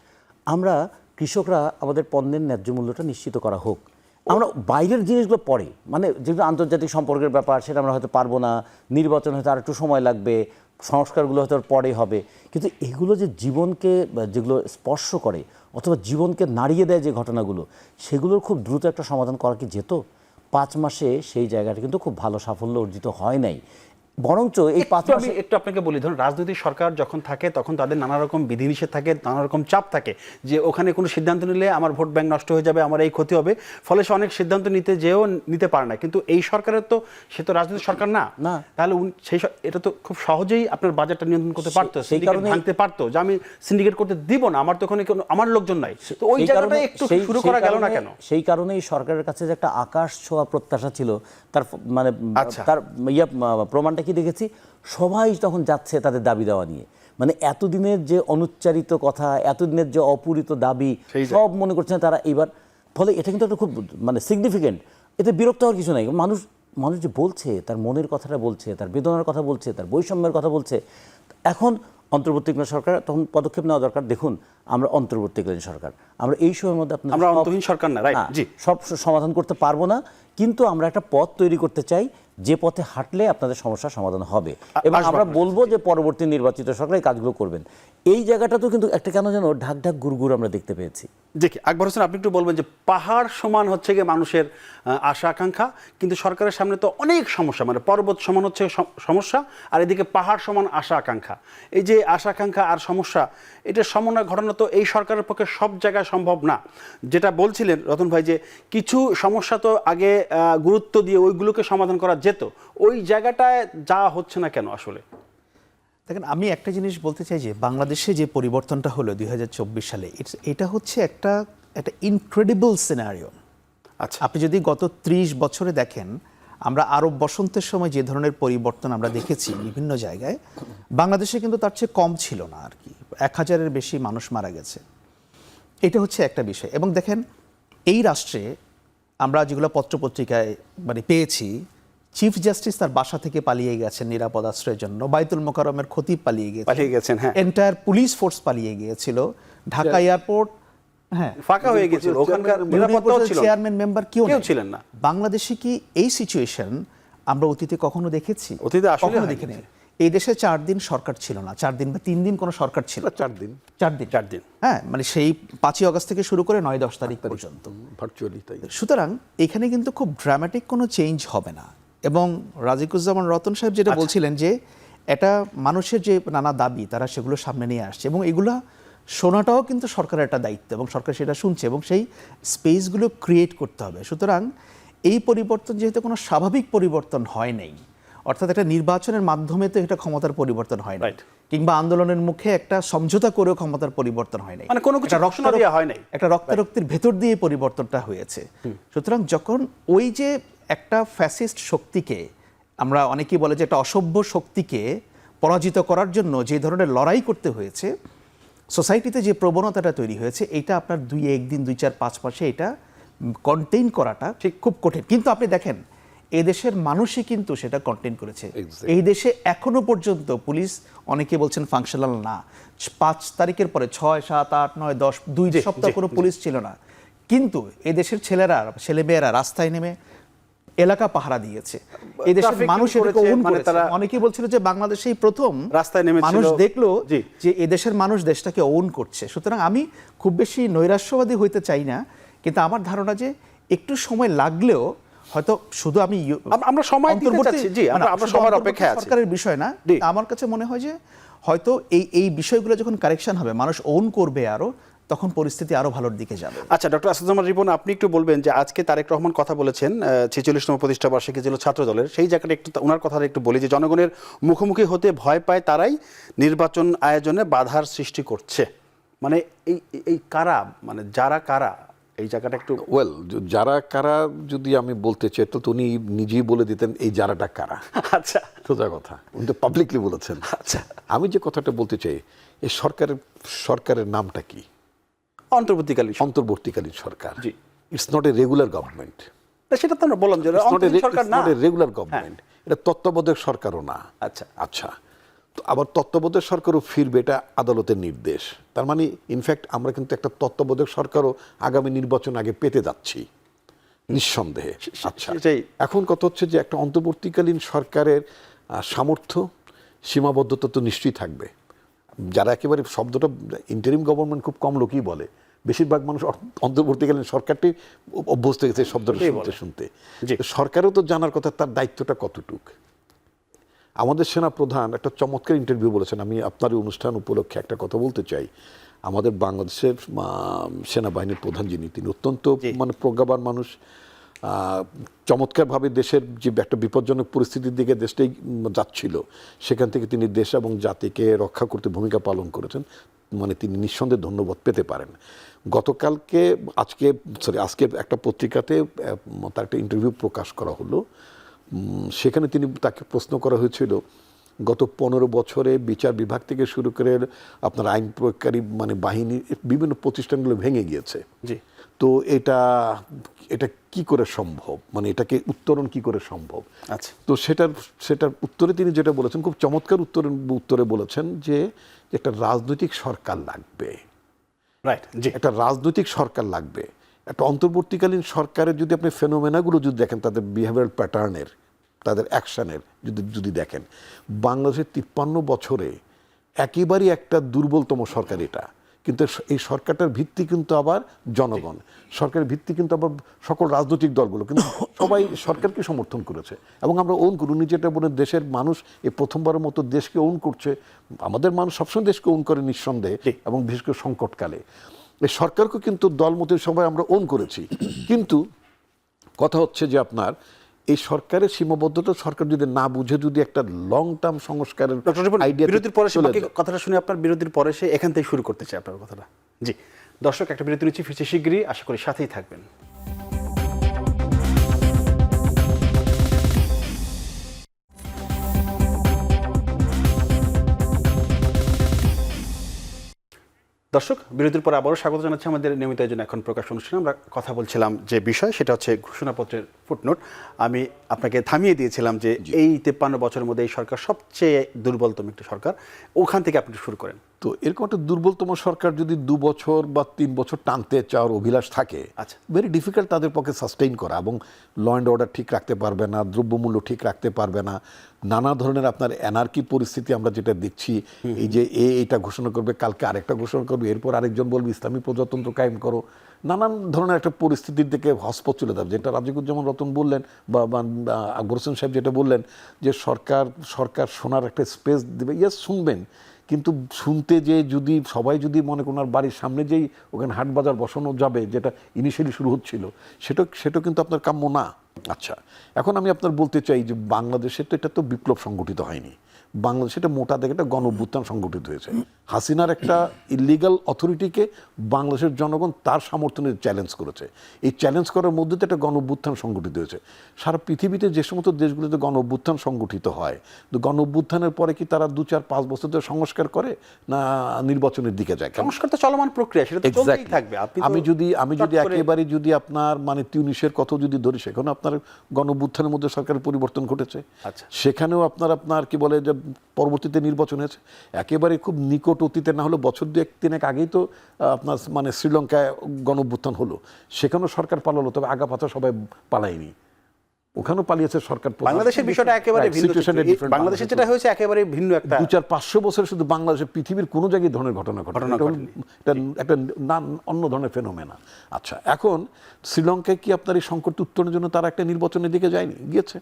আমরা কৃষকরা আমাদের পণ্যের ন্যায্য মূল্যটা নিশ্চিত করা হোক। আমরা বাইরের জিনিসগুলো পরে, মানে যেগুলো আন্তর্জাতিক সম্পর্কের ব্যাপার, সেটা আমরা হয়তো পারবো না, নির্বাচন হয়তো আর একটু সময় লাগবে, সংস্কারগুলো হয়তো পরে হবে, কিন্তু এগুলো যে জীবনকে যেগুলো স্পর্শ করে অথবা জীবনকে নাড়িয়ে দেয় যে ঘটনাগুলো, সেগুলোর খুব দ্রুত একটা সমাধান করা কি যেত? 5 মাসে সেই জায়গাটা কিন্তু খুব ভালো সাফল্য অর্জিত হয় নাই। বরঞ্চ এই 5 মাসে একটু আপনাকে বলি, ধরুন রাজনৈতিক সরকার যখন থাকে তখন তাদের নানা রকম বিধিনিষেধ থাকে, নানা রকম চাপ থাকে, যে ওখানে কোনো সিদ্ধান্ত নিলে আমার ভোট ব্যাংক নষ্ট হয়ে যাবে, আমার এই ক্ষতি হবে, ফলে সে অনেক সিদ্ধান্ত নিতে পারে না। কিন্তু এই সরকারের তো, সে তো রাজনৈতিক সরকার না, তাহলে এটা তো খুব সহজেই আপনার বাজেটটা নিয়ন্ত্রণ করতে পারতো, সিন্ডিকেট ভাঙতে পারতো, যে আমি সিন্ডিকেট করতে দিব না, আমার তো ওখানে আমার লোকজন নাই। তো ওই জায়গাটা একটু শুরু করা গেল না কেন? সেই কারণেই সরকারের কাছে যে একটা আকাশ ছোঁয়া প্রত্যাশা ছিল, তার মানে তার প্রমাণটা কি দেখেছি, সবাই তখন যাচ্ছে তাদের দাবি দেওয়া নিয়ে। মানে এতদিনের যে অনুচ্চারিত কথা, এতদিনের যে অপূরিত দাবি, সব মনে করছেন তারা এইবার। ফলে এটা কিন্তু একটা খুব মানে সিগনিফিকেন্ট, এতে বিরক্ত হওয়ার কিছু নাই। মানুষ মানুষ যে বলছে, তার মনের কথাটা বলছে, তার বেদনার কথা বলছে, তার বৈষম্যের কথা বলছে, এখন অন্তর্বর্তীকালীন সরকার তখন পদক্ষেপ নেওয়া দরকার। দেখুন, আমরা অন্তর্বর্তীকালীন সরকার, আমরা এই সময়ের মধ্যে আমরা অন্তহীন সরকার না, রাইট? জি, সব সমাধান করতে পারবো না, কিন্তু আমরা একটা পথ তৈরি করতে চাই যে পথে হাঁটলে আপনাদের সমস্যার সমাধান হবে, এবং আমরা বলবো যে পরবর্তী নির্বাচিত সরকার এই কাজগুলো করবেন। এই জায়গাটা তো কিন্তু একটা কেন যেন ঢাক ঢাক গুড়গুড় আমরা দেখতে পেয়েছি। দেখি আকবর হোসেন, আপনি একটু বলবেন যে পাহাড় সমান হচ্ছে গিয়ে মানুষের আশা আকাঙ্ক্ষা, কিন্তু সরকারের সামনে তো অনেক সমস্যা, মানে পর্বত সমান হচ্ছে সমস্যা, আর এদিকে পাহাড় সমান আশা আকাঙ্ক্ষা। এই যে আশা আকাঙ্ক্ষা আর সমস্যা, এটা সমন্বয় ঘটানো তো এই সরকারের পক্ষে সব জায়গায় সম্ভব না। যেটা বলছিলেন রতন ভাই, যে কিছু সমস্যা তো আগে গুরুত্ব দিয়ে ওইগুলোকে সমাধান করা যেত, ওই জায়গাটায় যা হচ্ছে না কেন আসলে? দেখেন, আমি একটা জিনিস বলতে চাই যে বাংলাদেশে যে পরিবর্তনটা হলো 2024 সালে, এটা হচ্ছে একটা ইনক্রেডিবল সিনারিও। আচ্ছা, আপনি যদি গত 30 বছরে দেখেন, আমরা আরব বসন্তের সময় যে ধরনের পরিবর্তন আমরা দেখেছি বিভিন্ন জায়গায়, বাংলাদেশে কিন্তু তার চেয়ে কম ছিল না আর কি। 1000-এর বেশি মানুষ মারা গেছে, এটা হচ্ছে একটা বিষয়। এবং দেখেন, এই রাষ্ট্রে আমরা যেগুলো পত্রপত্রিকায় মানে পেয়েছি, চিফ জাস্টিস তার বাসা থেকে পালিয়ে গেছেন নিরাপদ আশ্রয়ের জন্য, বাইতুল মোকাররমের খতিব পালিয়ে গেছেন, হ্যাঁ, এন্টায়ার পুলিশ ফোর্স পালিয়ে গিয়েছিল, ঢাকা এয়ারপোর্ট ফাঁকা হয়ে গেছিল, ওখানকার নিরাপত্তাও ছিল না, চেয়ারম্যান মেম্বার কেউ ছিলেন না। বাংলাদেশে কি এই সিচুয়েশন আমরা অতীতে কখনো দেখেছি? অতীতে আসলে কখনো দেখিনি। এই দেশে 4 দিন সরকার ছিল না, 4 দিন বা 3 দিন কোনো সরকার ছিল, 4 দিন, হ্যাঁ, মানে সেই 5ই আগস্ট থেকে শুরু করে 9-10 তারিখ পর্যন্ত ভার্চুয়ালি তাই। সুতরাং এখানে কিন্তু খুব ড্রামাটিক কোনো চেঞ্জ হবে না। এবং রাজিকুজ্জামান রতন সাহেব যেটা বলছিলেন যে এটা মানুষের যে নানা দাবি, তারা সেগুলো সামনে নিয়ে আসছে, এবং এগুলো শোনাটাও কিন্তু সরকারের একটা দায়িত্ব, এবং সরকার সেটা শুনছে, এবং সেই স্পেসগুলো ক্রিয়েট করতে হবে। সুতরাং এই পরিবর্তন যেহেতু কোনো স্বাভাবিক পরিবর্তন হয় নাই, অর্থাৎ একটা নির্বাচনের মাধ্যমে তো এটা ক্ষমতার পরিবর্তন হয় না, কিংবা আন্দোলনের মুখে একটা সমঝোতা করেও ক্ষমতার পরিবর্তন হয় নাই, মানে কোনো কিছু ঘোষণা দেওয়া হয় নাই, একটা রক্তারক্তির ভেতর দিয়ে পরিবর্তনটা হয়েছে। সুতরাং যখন ওই যে একটা ফ্যাসিস্ট শক্তিকে, আমরা অনেকেই বলে যে একটা অসভ্য শক্তিকে পরাজিত করার জন্য যে ধরনের লড়াই করতে হয়েছে, সোসাইটিতে যে প্রবণতাটা তৈরি হয়েছে, এটা আপনার 1 দিন 2, 4, 5 মাসে এটা কন্টেইন করাটা ঠিক খুব কঠিন। কিন্তু আপনি দেখেন, এই দেশের মানুষই কিন্তু সেটা কন্টেইন করেছে। এই দেশে এখনো পর্যন্ত পুলিশ, অনেকে বলছেন ফাংশনাল না, 5 তারিখের পরে 6, 7, 8, 9, 10 2 সপ্তাহ কোনো পুলিশ ছিল না, কিন্তু এই দেশের ছেলেমেয়েরা রাস্তায় নেমে এলাকা পাহারা দিয়েছে। এই দেশের মানুষ এটাকে ওন করেছে। অনেকেই বলছিল যে বাংলাদেশেই প্রথম রাস্তায় নেমেছিল, মানুষ দেখলো যে এই দেশের মানুষ দেশটাকে ওন করছে। সুতরাং আমি খুব বেশি নৈরাশ্যবাদী হইতে চাই না, কিন্তু আমার ধারণা যে একটু সময় লাগলেও হয়তো, শুধু আমরা সময় দিতে চাচ্ছি, জি, আমরা সময়ের অপেক্ষায় আছি, সরকারের বিষয় না। আমার কাছে মনে হয় যে হয়তো এই বিষয়গুলো যখন কারেকশন হবে, মানুষ ওন করবে আরো, তখন পরিস্থিতি আরো ভালোর দিকে যাবে। আচ্ছা, ডক্টর আসাদুজ্জামান রিপন, আপনি একটু বলবেন যে আজকে তারেক রহমান কথা বলেছেন 46তম প্রতিষ্ঠা বার্ষিকী ছিল ছাত্র দলের, সেই জায়গাটা একটু ওনার কথাটা একটু বলি, যে জনগণের মুখোমুখি হতে ভয় পায় তারাই নির্বাচন আয়োজনে বাধার সৃষ্টি করছে। মানে এই কারা, মানে যারা কারা, এই জায়গাটা একটু যারা কারা যদি আমি বলতে চাই তো উনি নিজেই বলে দিতেন এই যারাটা কারা। আচ্ছা, সোজা কথা, উনি তো পাবলিকলি বলেছেন। আচ্ছা, আমি যে কথাটা বলতে চাই, এই সরকারের নামটা কি? অন্তর্বর্তীকালীন সরকার। জি, it's not a regular government. সেটা তো আমরা বললাম যে সরকার না, রেগুলার গভর্নমেন্ট, এটা তত্ত্বাবধায়ক সরকারও না। আচ্ছা আচ্ছা, তো আবার তত্ত্বাবধায়ক সরকারও ফিরবে, এটা আদালতের নির্দেশ। তার মানে ইনফ্যাক্ট আমরা কিন্তু একটা তত্ত্বাবধায়ক সরকারও আগামী নির্বাচন আগে পেতে যাচ্ছি নিঃসন্দেহে। আচ্ছা, এখন কথা হচ্ছে যে একটা অন্তর্বর্তীকালীন সরকারের সামর্থ্য, সীমাবদ্ধতা তো নিশ্চয়ই থাকবে। যারা একেবারে শব্দটা ইন্টারিম গভর্নমেন্ট খুব কম লোকই বলে, বেশিরভাগ মানুষ অন্তর্বর্তীকালীন সরকারটি অভ্যস্ত হয়ে গেছে শব্দটা শুনতে। সরকারও তো জানার কথা তার দায়িত্বটা কতটুক। আমাদের সেনা প্রধান একটা চমৎকার ইন্টারভিউ বলেছেন, আমি আপনার অনুষ্ঠান উপলক্ষে একটা কথা বলতে চাই। আমাদের বাংলাদেশের সেনাবাহিনীর প্রধান যিনি, তিনি অত্যন্ত মানে প্রজ্ঞাবান মানুষ, চমৎকারভাবে দেশের যে একটা বিপজ্জনক পরিস্থিতির দিকে দেশটাই যাচ্ছিল, সেখান থেকে তিনি দেশ এবং জাতিকে রক্ষা করতে ভূমিকা পালন করেছেন। মানে তিনি নিঃসন্দেহে ধন্যবাদ পেতে পারেন। আজকে একটা পত্রিকাতে তার একটা ইন্টারভিউ প্রকাশ করা হলো, সেখানে তাকে প্রশ্ন করা হয়েছিল গত 15 বছরে বিচার বিভাগ থেকে শুরু করে আপনার আইন প্রয়োগকারী মানে বাহিনী, বিভিন্ন প্রতিষ্ঠানগুলো ভেঙে গিয়েছে। তো এটা কি করে সম্ভব, মানে এটাকে উত্তরণ কি করে সম্ভব? আচ্ছা, তো সেটার উত্তরে তিনি যেটা বলেছেন, খুব চমৎকার উত্তরে বলেছেন যে একটা রাজনৈতিক সরকার লাগবে। রাইট, জি, একটা রাজনৈতিক সরকার লাগবে। একটা অন্তর্বর্তীকালীন সরকারের যদি আপনি ফেনোমেনাগুলো যদি দেখেন, তাদের বিহেভিয়ারাল প্যাটার্নের, তাদের অ্যাকশনের যদি দেখেন, বাংলাদেশের 53 বছরে একেবারেই একটা দুর্বলতম সরকার এটা। কিন্তু এই সরকারটার ভিত্তি কিন্তু আবার জনগণ, সরকারের ভিত্তি কিন্তু আবার সকল রাজনৈতিক দলগুলো, কিন্তু সবাই সরকারকে সমর্থন করেছে। এবং আমরা ওন করি, উনি যেটা বলেন, দেশের মানুষ এই প্রথমবারের মতো দেশকে ওন করছে। আমাদের মানুষ সবসময় দেশকে ওন করে নিঃসন্দেহে, এবং বিশেষ করে সংকটকালে এই সরকারকে কিন্তু দলমতে সবাই আমরা ওন করেছি। কিন্তু কথা হচ্ছে যে আপনার এই সরকারের সীমাবদ্ধতা সরকার যদি না বুঝে, যদি একটা লং টার্ম সংস্কারের আইডিয়া, বিরতির পরে কথাটা শুনে আপনার বিরতির পরে সে এখান থেকে শুরু করতে চাই আপনার কথাটা। জি দর্শক, একটা বিরতি নিচ্ছি, ফিরছি শীঘ্রই, আশা করি সাথেই থাকবেন। দর্শক, বিরতির পর আবারও স্বাগত জানাচ্ছি আমাদের নিয়মিত আয়োজন এখন প্রকাশ অনুষ্ঠানে। আমরা কথা বলছিলাম যে বিষয়, সেটা হচ্ছে ঘোষণাপত্রের ফুটনোট। আমি আপনাকে থামিয়ে দিয়েছিলাম যে এই 53 বছরের মধ্যে এই সরকার সবচেয়ে দুর্বলতম একটি সরকার, ওখান থেকে আপনি শুরু করেন। তো এরকম একটা দুর্বলতম সরকার যদি 2 বছর বা 3 বছর টানতে চাওয়ার অভিলাষ থাকে, আচ্ছা, ভেরি ডিফিকাল্ট তাদের পক্ষে সাস্টেইন করা, এবং ল অ্যান্ড অর্ডার ঠিক রাখতে পারবে না, দ্রব্যমূল্য ঠিক রাখতে পারবে না, নানা ধরনের আপনার এনার্কি পরিস্থিতি আমরা যেটা দেখছি, এই যে এইটা ঘোষণা করবে, কালকে আরেকটা ঘোষণা করবে, এরপর আরেকজন বলবে ইসলামী প্রজাতন্ত্র কায়েম করো, নানান ধরনের একটা পরিস্থিতির দিকে হসপট চলে যাবে। যেটা রাজিকুজ্জামান রতন বললেন বা আকবর হোসেন সাহেব যেটা বললেন, যে সরকার শোনার একটা স্পেস দেবে। ইয়েস, শুনবেন, কিন্তু শুনতে যে যদি সবাই যদি মনে করেন ওনার বাড়ির সামনে যেই ওখানে হাট বাজার বসানো যাবে, যেটা ইনিশিয়ালি শুরু হচ্ছিল, সেটা কিন্তু আপনার কাম্য না। আচ্ছা, এখন আমি আপনার বলতে চাই যে বাংলাদেশে তো এটা তো বিপ্লব সংগঠিত হয়নি, বাংলাদেশে এটা মোটা দেখে একটা গণ অভ্যুত্থান সংগঠিত হয়েছে। হাসিনার একটা ইলিগাল অথরিটিকে বাংলাদেশের জনগণ তার সমর্থনে চ্যালেঞ্জ করেছে। এই চ্যালেঞ্জ করার মধ্যে তো একটা গণ অভ্যুত্থান সংগঠিত হয়েছে। সারা পৃথিবীতে যে সমস্ত দেশগুলোতে গণ অভ্যুত্থান সংগঠিত হয়, তো গণ অভ্যুত্থানের পরে কি তারা 2-4-5 বছর ধরে সংস্কার করে, না নির্বাচনের দিকে যায়? সংস্কার তো চলমান প্রক্রিয়া, সেটা তো চলতেই থাকবে। আমি যদি একেবারে যদি আপনার মানে তিউনিসের কথা যদি ধরি, সেখানে আপনার গণ অভ্যুত্থানের মধ্যে সরকারের পরিবর্তন ঘটেছে। আচ্ছা, সেখানেও আপনার কি বলে যে পরবর্তীতে নির্বাচন হয়েছে। একেবারে খুব নিকট অতীতে না হলে বছর 2-3 আগেই তো আপনার মানে শ্রীলঙ্কায় গণ অভ্যুত্থান হলো, সেখানেও সরকার পালালো, তবে আগা পাতা সবাই পালায়নি, ওখানেও পালিয়েছে সরকার। বাংলাদেশের বিষয়টা একেবারে ভিন্ন, বাংলাদেশের যেটা হয়েছে একেবারে ভিন্ন একটা 200-500 বছর শুধু বাংলাদেশে পৃথিবীর কোনো জায়গায় ধরনের ঘটনা একটা অন্য ধরনের ফেনোমেনা। আচ্ছা, এখন শ্রীলঙ্কায় কি আপনার এই সংকট উত্তরণের জন্য তারা একটা নির্বাচনের দিকে যায়নি? গিয়েছে।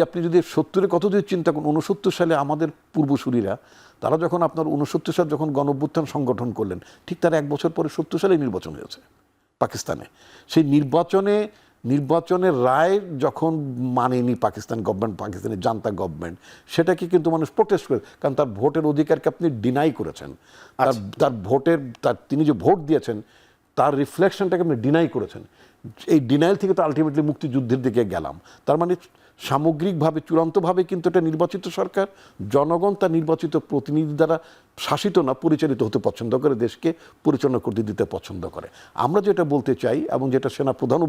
আপনি যদি 70-এর কথা যদি চিন্তা করেন, 69 সালে আমাদের পূর্বসূরীরা, তারা যখন আপনার 69 সালে যখন গণ অভ্যুত্থান সংগঠন করলেন, ঠিক তার 1 বছর পরে 70 সালে নির্বাচন হয়েছে পাকিস্তানে। সেই নির্বাচনের রায় যখন মানেনি পাকিস্তান গভর্নমেন্ট, পাকিস্তানের জান্তা গভর্নমেন্ট, সেটাকে কিন্তু মানুষ প্রোটেস্ট করে, কারণ তার ভোটের অধিকারকে আপনি ডিনাই করেছেন। তিনি যে ভোট দিয়েছেন তার রিফ্লেকশনটাকে আপনি ডিনাই করেছেন। এই ডিনাইল থেকে তো আলটিমেটলি মুক্তিযুদ্ধের দিকে গেলাম। তার মানে সামগ্রিকভাবে চূড়ান্তভাবে কিন্তু এটা নির্বাচিত সরকার, জনগণ তার নির্বাচিত প্রতিনিধি দ্বারা শাসিত না, পরিচালিত হতে পছন্দ করে, দেশকে পরিচালনা করতে দিতে পছন্দ করে। আমরা যেটা বলতে চাই, এবং যেটা সেনাপ্রধানও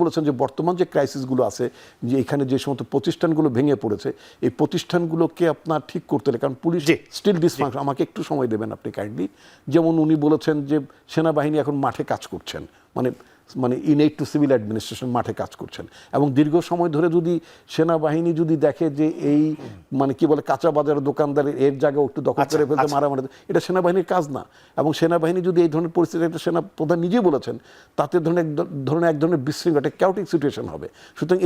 বলেছেন যে বর্তমান যে ক্রাইসিসগুলো আছে, যে এখানে যে সমস্ত প্রতিষ্ঠানগুলো ভেঙে পড়েছে, এই প্রতিষ্ঠানগুলোকে আপনার ঠিক করতে হবে, কারণ পুলিশ স্টিল ডিসফাংশন। আমাকে একটু সময় দেবেন আপনি কাইন্ডলি। যেমন উনি বলেছেন যে সেনাবাহিনী এখন মাঠে কাজ করছেন, মানে ইনএড টু সিভিল অ্যাডমিনিস্ট্রেশন, মাঠে কাজ করছেন, এবং দীর্ঘ সময় ধরে যদি সেনাবাহিনী যদি দেখে যে এই মানে কি বলে কাঁচা বাজারের দোকানদারের এর জায়গায় একটু দখল করে ফেলতে, মারামারি, এটা সেনাবাহিনীর কাজ না। এবং সেনাবাহিনী যদি এই ধরনের পরিস্থিতি, একটা সেনাপ্রধান নিজেই বলেছেন, তাতে এক ধরনের বিশৃঙ্খলা, একটা ক্যাওটিক সিচুয়েশন হবে। সুতরাং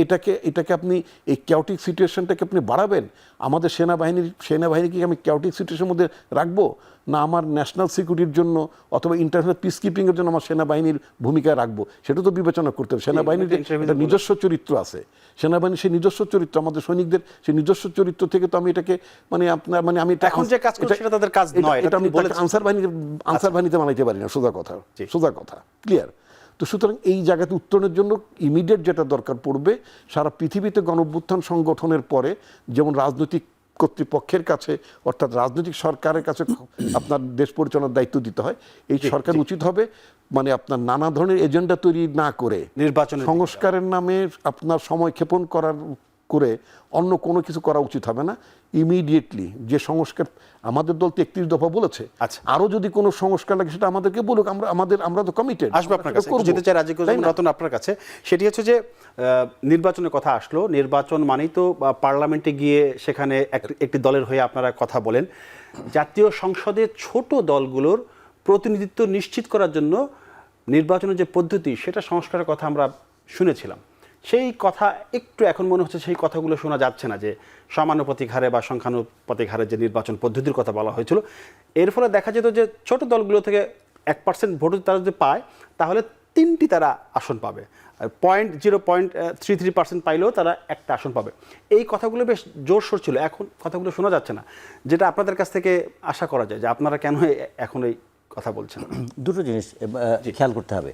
এটাকে আপনি এই ক্যাওটিক সিচুয়েশনটাকে আপনি বাড়াবেন। আমাদের সেনাবাহিনীকে আমি ক্যাওটিক সিচুয়েশনের মধ্যে রাখবো, না আমার ন্যাশনাল সিকিউরিটির জন্য অথবা ইন্টারন্যাশনাল পিস কিপিংয়ের জন্য আমার সেনাবাহিনীর ভূমিকা রাখবো, সেটা তো বিবেচনা করতে হবে। সেনাবাহিনীর একটা নিজস্ব চরিত্র আছে, সেনাবাহিনীর সেই নিজস্ব চরিত্র, আমাদের সৈনিকদের সেই নিজস্ব চরিত্র থেকে তো আমি এটাকে আমি এখন যে কাজ করছি সেটা তাদের কাজ নয়, এটা আমি আনসার বাহিনীতে মানাইতে পারি না। সোজা কথা ক্লিয়ার। তো সুতরাং এই জায়গাতে উত্তরণের জন্য ইমিডিয়েট যেটা দরকার পড়বে, সারা পৃথিবীতে গণ অভ্যুত্থান সংগঠনের পরে যেমন রাজনৈতিক কর্তৃপক্ষের কাছে অর্থাৎ রাজনৈতিক সরকারের কাছে আপনার দেশ পরিচালনার দায়িত্ব দিতে হয়, এই সরকার উচিত হবে মানে আপনার নানা ধরনের এজেন্ডা তৈরি না করে নির্বাচনের সংস্কারের নামে আপনার সময় ক্ষেপণ করে অন্য কোনো কিছু করা উচিত হবে না। ইমিডিয়েটলি যে সংস্কার আমাদের দল তো 31 দফা বলেছে, আচ্ছা, আরো যদি কোনো সংস্কার লাগে সেটা আমাদেরকে বলুক, আমরা তো কমিটেড। আসবে আপনার কাছে, যেতে চাই রাজিকুল রতন আপনার কাছে। সেটি হচ্ছে যে নির্বাচনের কথা আসলো, নির্বাচন মানেই তো পার্লামেন্টে গিয়ে সেখানে একটি দলের হয়ে আপনারা কথা বলেন। জাতীয় সংসদে ছোট দলগুলোর প্রতিনিধিত্ব নিশ্চিত করার জন্য নির্বাচনের যে পদ্ধতি সেটা সংস্কারের কথা আমরা শুনেছিলাম। সেই কথা একটু এখন মনে হচ্ছে সেই কথাগুলো শোনা যাচ্ছে না, যে সমানুপাতিক হারে বা সংখ্যানুপাতিক হারে যে নির্বাচন পদ্ধতির কথা বলা হয়েছিল, এর ফলে দেখা যেত যে ছোট দলগুলো থেকে 1% ভোট তারা যদি পায় তাহলে 3টি তারা আসন পাবে, 0.33% পাইলেও তারা একটা আসন পাবে। এই কথাগুলো বেশ জোরসোর ছিল, এখন কথাগুলো শোনা যাচ্ছে না, যেটা আপনাদের কাছ থেকে আশা করা যায় যে আপনারা কেন এখন এই কথা বলছেন। দুটো জিনিস খেয়াল করতে হবে।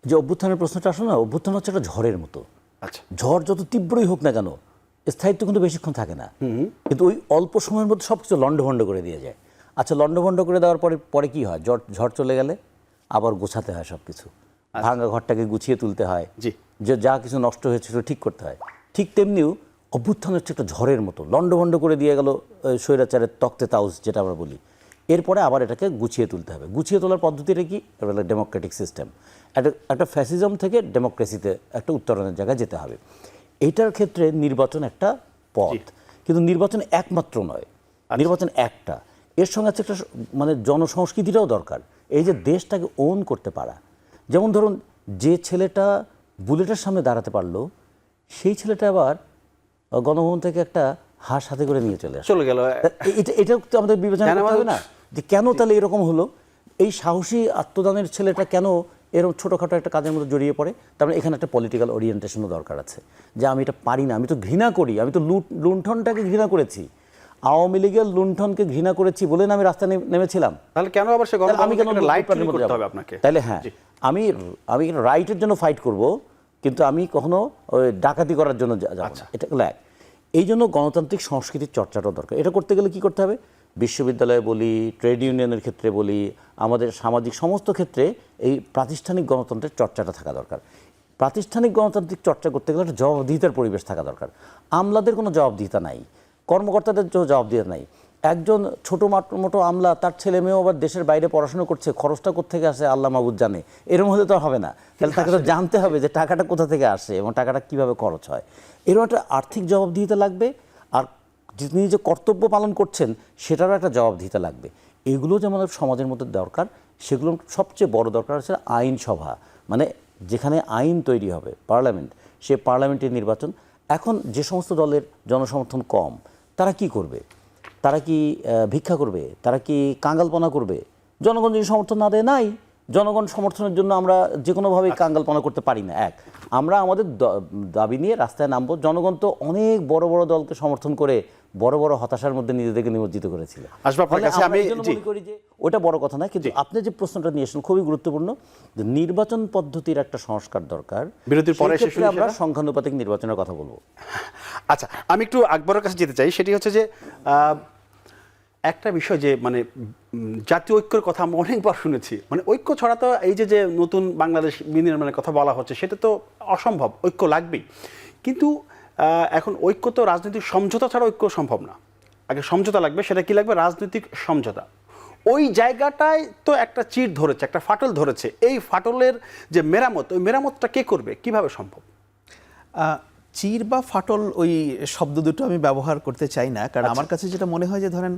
যে অভ্যুত্থানের প্রশ্নটা আসলে না, অভ্যুত্থান হচ্ছে একটা ঝড়ের মতো। আচ্ছা, ঝড় যত তীব্রই হোক না কেন স্থায়িত্ব কিন্তু বেশিক্ষণ থাকে না, কিন্তু ওই অল্প সময়ের মধ্যে সব কিছু লণ্ডভণ্ড করে দিয়ে যায়। আচ্ছা, লণ্ডভণ্ড করে দেওয়ার পরে কি হয়? ঝড় চলে গেলে আবার গোছাতে হয় সব কিছু, ভাঙা ঘরটাকে গুছিয়ে তুলতে হয়, জি, যে যা কিছু নষ্ট হয়েছিল ঠিক করতে হয়। ঠিক তেমনিও অভ্যুত্থান হচ্ছে একটা ঝড়ের মতো, লণ্ডভণ্ড করে দিয়ে গেল স্বৈরাচারের তক্তে তাউস যেটা আমরা বলি। এরপরে আবার এটাকে গুছিয়ে তুলতে হবে। গুছিয়ে তোলার পদ্ধতিটা কি? এটা ডেমোক্রেটিক সিস্টেম। একটা ফ্যাসিজম থেকে ডেমোক্রেসিতে একটা উত্তরণের জায়গায় যেতে হবে। এইটার ক্ষেত্রে নির্বাচন একটা পথ, কিন্তু নির্বাচন একমাত্র নয়, নির্বাচন একটা, এর সঙ্গে আছে একটা মানে জনসংস্কৃতিটাও দরকার। এই যে দেশটাকে ওন করতে পারা, যেমন ধরুন যে ছেলেটা বুলেটের সামনে দাঁড়াতে পারলো, সেই ছেলেটা আবার গণভবন থেকে একটা হাঁস হাতে করে নিয়ে চলে গেল। এটা তো আমাদের বিবেচনা করতে হবে না, যে কেন তাহলে এরকম হলো? এই সাহসী আত্মদানের ছেলেটা কেন এরকম ছোটোখাটো একটা কাজের মধ্যে জড়িয়ে পড়ে? তার মানে এখানে একটা পলিটিক্যাল ওরিয়েন্টেশনও দরকার আছে, যে আমি এটা পারি না, আমি তো ঘৃণা করি, আমি তো লুণ্ঠনটাকে ঘৃণা করেছি, আওয়ামী লীগের লুণ্ঠনকে ঘৃণা করেছি বলে না আমি রাস্তায় নেমেছিলাম। তাহলে কেন আবার সে আমি কেন লাইট করতে হবে আপনাকে? তাহলে হ্যাঁ, আমি রাইটের জন্য ফাইট করব, কিন্তু আমি কখনো ওই ডাকাতি করার জন্য যাব না। এটা হলো এক। এই জন্য গণতান্ত্রিক সংস্কৃতির চর্চাটাও দরকার। এটা করতে গেলে কি করতে হবে? বিশ্ববিদ্যালয়ে বলি, ট্রেড ইউনিয়নের ক্ষেত্রে বলি, আমাদের সামাজিক সমস্ত ক্ষেত্রে এই প্রাতিষ্ঠানিক গণতন্ত্রের চর্চাটা থাকা দরকার। প্রাতিষ্ঠানিক গণতান্ত্রিক চর্চা করতে গেলে একটা জবাবদিহিতার পরিবেশ থাকা দরকার। আমলাদের কোনো জবাবদিহিতা নাই, কর্মকর্তাদের জবাবদিহিতা নাই। একজন ছোটো মোটো আমলা, তার ছেলে মেয়েও আবার দেশের বাইরে পড়াশোনা করছে, খরচটা কোথেকে আসে আল্লাহ মাহবুদ জানে, এরকম হলে তো হবে না। তাহলে তাকে তো জানতে হবে যে টাকাটা কোথা থেকে আসে এবং টাকাটা কীভাবে খরচ হয়। এরকম একটা আর্থিক জবাবদিহিতা লাগবে, আর তিনি যে কর্তব্য পালন করছেন সেটারও একটা জবাবদিহিতা লাগবে। এগুলো যেমন সমাজের মধ্যে দরকার, সেগুলো সবচেয়ে বড় দরকার হচ্ছে আইনসভা, মানে যেখানে আইন তৈরি হবে, পার্লামেন্ট, সে পার্লামেন্টের নির্বাচন। এখন যে সমস্ত দলের জনসমর্থন কম, তারা কি করবে? তারা কি ভিক্ষা করবে? তারা কি কাঙ্গালপনা করবে? জনগণ যদি সমর্থন না দেয়, নাই, জনগণ সমর্থনের জন্য আমরা যে কোনোভাবেই কাঙ্গালপনা করতে পারি না। আমরা আমাদের দাবি নিয়ে রাস্তায় নামবো। জনগণ তো অনেক বড় বড় দলকে সমর্থন করে বড় বড় হতাশার মধ্যে নিজেদেরকে নিমজ্জিত করেছিল। আমি মনে করি যে ওটা বড় কথা না, কিন্তু আপনি যে প্রশ্নটা নিয়ে এসেছেন খুবই গুরুত্বপূর্ণ, যে নির্বাচন পদ্ধতির একটা সংস্কার দরকার। বিরতির পরে আমরা সংখ্যানুপাতিক নির্বাচনের কথা বলবো। আচ্ছা, আমি একটু আকবরের কাছে যেতে চাই। সেটি হচ্ছে যে একটা বিষয়, যে মানে জাতীয় ঐক্যের কথা আমরা অনেকবার শুনেছি, মানে ঐক্য ছাড়া তো এই যে নতুন বাংলাদেশ বিনির্মাণের কথা বলা হচ্ছে, সেটা তো অসম্ভব, ঐক্য লাগবেই। কিন্তু এখন ঐক্য তো রাজনৈতিক সমঝোতা ছাড়া ঐক্য সম্ভব না। আগে সমঝোতা লাগবে, সেটা কি লাগবে? রাজনৈতিক সমঝোতা। ওই জায়গাটায় তো একটা চির ধরেছে, একটা ফাটল ধরেছে। এই ফাটলের যে মেরামত, ওই মেরামতটা কে করবে, কিভাবে সম্ভব? চির বা ফাটল, ওই শব্দ দুটো আমি ব্যবহার করতে চাই না, কারণ আমার কাছে যেটা মনে হয় যে ধরেন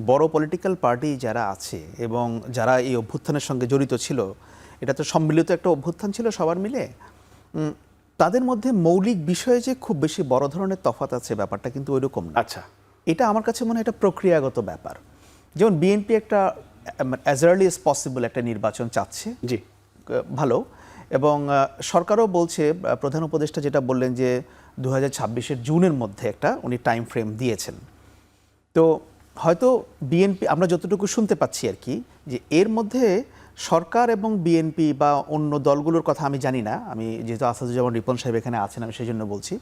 বড় পলিটিক্যাল পার্টি যারা আছে এবং যারা এই অভ্যুত্থানের সঙ্গে জড়িত ছিল, এটা তো সম্মিলিত একটা অভ্যুত্থান ছিল সবার মিলে, তাদের মধ্যে মৌলিক বিষয়ে যে খুব বেশি বড় ধরনের তফাৎ আছে ব্যাপারটা কিন্তু ওইরকম না। আচ্ছা, এটা আমার কাছে মনে হয় এটা প্রক্রিয়াগত ব্যাপার। যেমন বিএনপি একটা অ্যাজ আর্লি এজ পসিবল একটা নির্বাচন চাচ্ছে, জি, ভালো, এবং সরকারও বলছে, প্রধান উপদেষ্টা যেটা বললেন যে 2026-এর জুনের মধ্যে একটা উনি টাইম ফ্রেম দিয়েছেন। তো হয়তো বিএনপি, আমরা যতটুকু শুনতে পাচ্ছি আর কি, যে এর মধ্যে সরকার এবং বিএনপি বা অন্য দলগুলোর কথা আমি জানি না, আমি যেহেতু আসাদুজ্জামান রিপন সাহেব এখানে আছেন আমি সেই জন্য বলছি,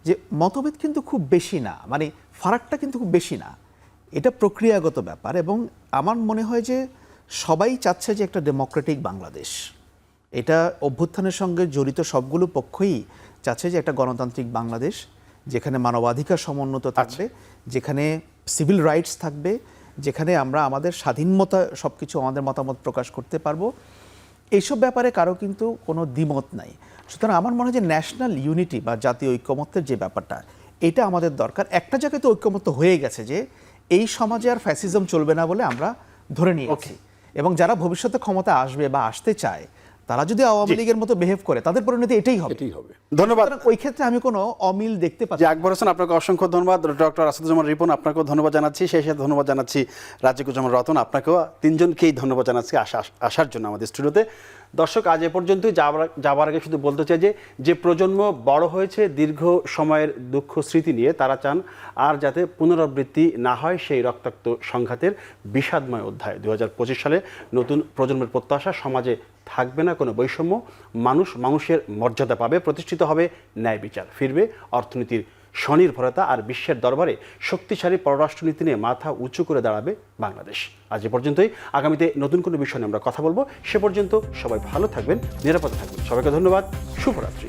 যে মতভেদ কিন্তু খুব বেশি না, মানে ফারাকটা কিন্তু খুব বেশি না, এটা প্রক্রিয়াগত ব্যাপার। এবং আমার মনে হয় যে সবাই চাচ্ছে যে একটা ডেমোক্রেটিক বাংলাদেশ, এটা অভ্যুত্থানের সঙ্গে জড়িত সবগুলো পক্ষই চাচ্ছে যে একটা গণতান্ত্রিক বাংলাদেশ যেখানে মানবাধিকার সমুন্নত থাকবে, যেখানে সিভিল রাইটস থাকবে, যেখানে আমরা আমাদের স্বাধীনতা সব কিছু আমাদের মতামত প্রকাশ করতে পারবো। এইসব ব্যাপারে কারো কিন্তু কোনো দ্বিমত নাই। সুতরাং আমার মনে হয় যে ন্যাশনাল ইউনিটি বা জাতীয় ঐক্যমত্যের যে ব্যাপারটা, এটা আমাদের দরকার। একটা জায়গায় তো ঐক্যমত্য হয়ে গেছে যে এই সমাজে আর ফ্যাসিজম চলবে না বলে আমরা ধরে নিয়েছি, এবং যারা ভবিষ্যতে ক্ষমতা আসবে বা আসতে চায় তারা যদি আওয়ামী লীগের মতো বিহেভ করে তাদের পরিণতি এটাই হবে। ধন্যবাদ। সুতরাং ওই ক্ষেত্রে আমি কোনো অমিল দেখতে পাচ্ছি যে না। আকবর হোসেন, আপনাকে অসংখ্য ধন্যবাদ। ডক্টর আসাদুজ্জামান রিপন, আপনাকেও ধন্যবাদ জানাচ্ছি। সেই সাথে ধন্যবাদ জানাচ্ছি রাজিকুজ্জামান রতন, আপনাকেও, তিনজনকেই ধন্যবাদ জানাচ্ছি আসার জন্য আমাদের স্টুডিওতে। দর্শক, আজ এ পর্যন্তই। যাবার আগে শুধু বলতে চাই যে প্রজন্ম বড় হয়েছে দীর্ঘ সময়ের দুঃখ স্মৃতি নিয়ে, তারা চান আর যাতে পুনরাবৃত্তি না হয় সেই রক্তাক্ত সংঘাতের বিষাদময় অধ্যায়। 2025 সালে নতুন প্রজন্মের প্রত্যাশা, সমাজে থাকবে না কোনো বৈষম্য, মানুষের মর্যাদা পাবে, প্রতিষ্ঠিত হবে ন্যায় বিচার, ফিরবে অর্থনীতির স্বনির্ভরতা, আর বিশ্বের দরবারে শক্তিশালী পররাষ্ট্রনীতি নিয়ে মাথা উঁচু করে দাঁড়াবে বাংলাদেশ। আজ এ পর্যন্তই। আগামীতে নতুন কোনো বিষয় নিয়ে আমরা কথা বলবো। সে পর্যন্ত সবাই ভালো থাকবেন, নিরাপদে থাকবেন। সবাইকে ধন্যবাদ। শুভরাত্রি।